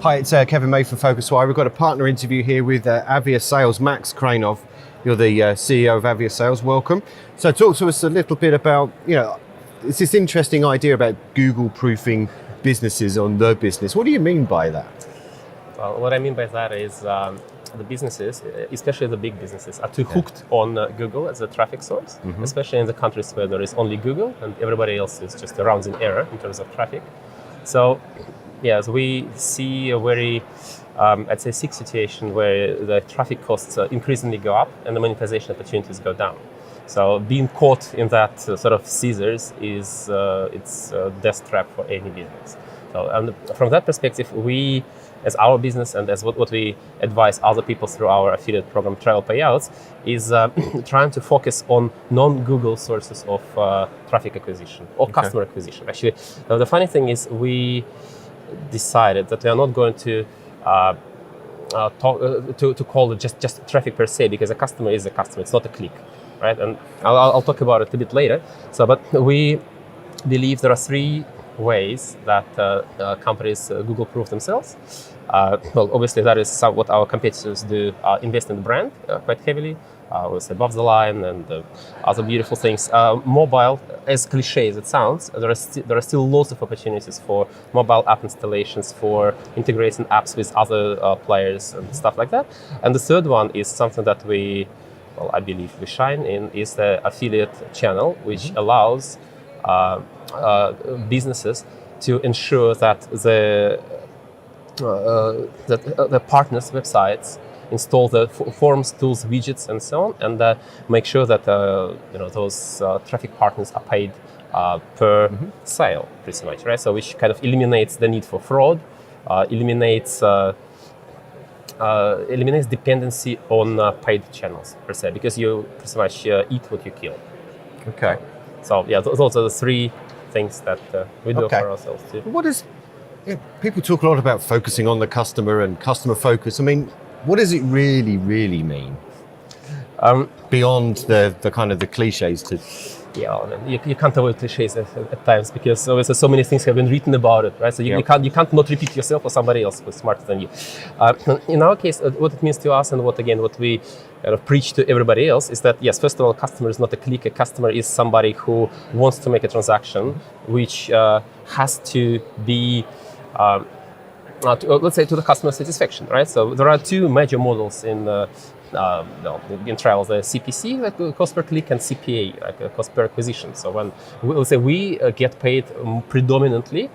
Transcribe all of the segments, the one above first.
Hi, it's Kevin May from PhocusWire. We've got a partner interview here with AviaSales, Max Kraynov. You're the CEO of AviaSales. Welcome. So talk to us a little bit about, it's this interesting idea about Google proofing businesses on their business. What do you mean by that? Well, what I mean by that is the businesses, especially the big businesses, are too hooked on Google as a traffic source, especially in the countries where there is only Google and everybody else is just a rounding error in terms of traffic. So, yes, we see a very, I'd say, sick situation where the traffic costs increasingly go up and the monetization opportunities go down. So being caught in that sort of scissors is it's a death trap for any business. So and from that perspective, we, as our business and as what we advise other people through our affiliate program, Travel Payouts, is trying to focus on non-Google sources of traffic acquisition or customer acquisition. Actually, the funny thing is we decided that we are not going to call it just traffic per se, because a customer is a customer, it's not a click, right? And I'll talk about it a bit later. So, but we believe there are three ways that companies Google proof themselves. Well, obviously that is what our competitors do, invest in the brand quite heavily, with above the line and other beautiful things. Mobile, as cliche as it sounds, there are still lots of opportunities for mobile app installations, for integrating apps with other players and stuff like that. And the third one is something that I believe we shine in, is the affiliate channel, which allows businesses to ensure that the partners' websites install the forms, tools, widgets, and so on, and make sure that those traffic partners are paid per sale, pretty much, right? So which kind of eliminates the need for fraud, eliminates dependency on paid channels per se, because you pretty much eat what you kill. Okay. So yeah, those are the three things that we do for ourselves too. What is, people talk a lot about focusing on the customer and customer focus. I mean, what does it really mean? Beyond the kind of the cliches to... Yeah, you can't avoid cliches at times, because obviously so many things have been written about it, right? So you can't not repeat yourself or somebody else who's smarter than you. In our case, what it means to us and what we kind of preach to everybody else is that, yes, first of all, a customer is not a click. A customer is somebody who wants to make a transaction, which has to be, let's say, to the customer satisfaction, right? So there are two major models in travel, the CPC, like cost per click, and CPA, like cost per acquisition. So when we get paid predominantly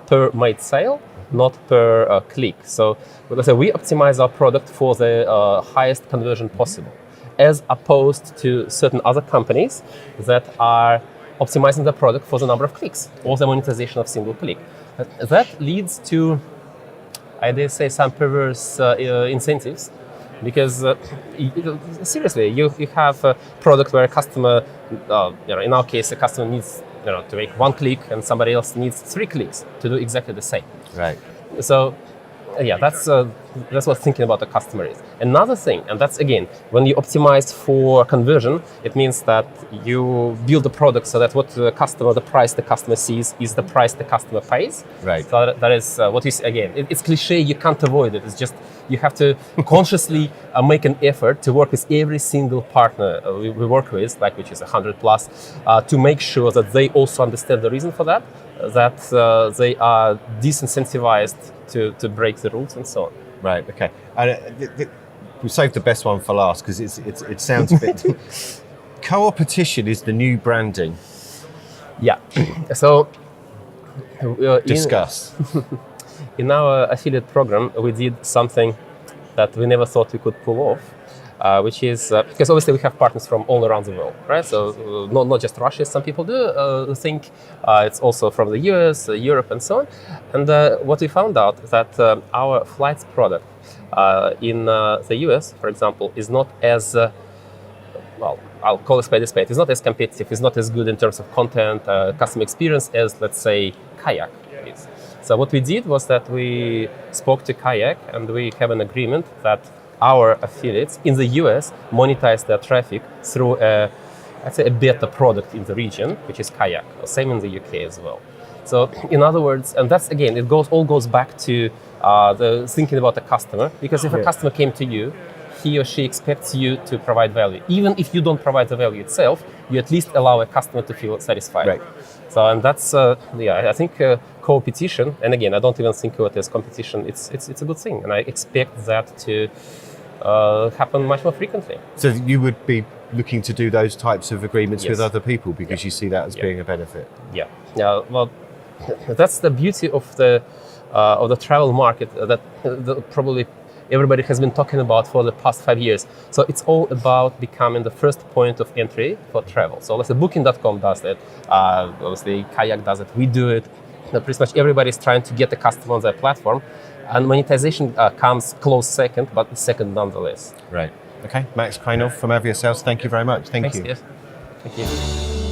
per made sale, not per click. So let's say we optimize our product for the highest conversion possible, as opposed to certain other companies that are optimizing the product for the number of clicks or the monetization of single click. That leads to, I dare say, some perverse incentives. Because seriously, you have a product where a customer, in our case, a customer needs to make one click, and somebody else needs 3 clicks to do exactly the same. Right. So, yeah, that's what thinking about the customer is. Another thing, and that's again, when you optimize for conversion, it means that you build a product so that the price the customer sees is the price the customer pays. Right. So that is what you see again. It's cliche, you can't avoid it. It's just you have to consciously make an effort to work with every single partner we work with, like which is 100 plus, to make sure that they also understand the reason for that they are disincentivized to break the rules and so on. Right. Okay. And we saved the best one for last because it sounds a bit. Co-opetition is the new branding. Yeah. So discuss. In our affiliate program, we did something that we never thought we could pull off, which is because obviously we have partners from all around the world, right? So not just Russia, as some people do think. It's also from the US, Europe, and so on. And what we found out is that our flights product in the US, for example, is not as I'll call it spade a spade. It's not as competitive. It's not as good in terms of content, customer experience as, let's say, Kayak is. So what we did was that we spoke to Kayak, and we have an agreement that our affiliates in the US monetize their traffic through I'd say a better product in the region, which is Kayak. Same in the UK as well. So in other words, and that's again, all goes back to the thinking about the customer. Because if a customer came to you, he or she expects you to provide value. Even if you don't provide the value itself, you at least allow a customer to feel satisfied. Right. So, and that's, I think competition, and again, I don't even think of it as competition, it's a good thing. And I expect that to happen much more frequently. So you would be looking to do those types of agreements with Yes. other people because you see that as being a benefit. Yeah. Well, that's the beauty of the travel market that probably everybody has been talking about for the past 5 years. So it's all about becoming the first point of entry for travel. So let's say Booking.com does that. Obviously, Kayak does it. We do it. Pretty much everybody is trying to get the customer on their platform, and monetization comes close second, but second nonetheless. Right. Okay. Max Kraynov from AviaSales. Thank you very much. Thank Thanks, you. yes. Thank you.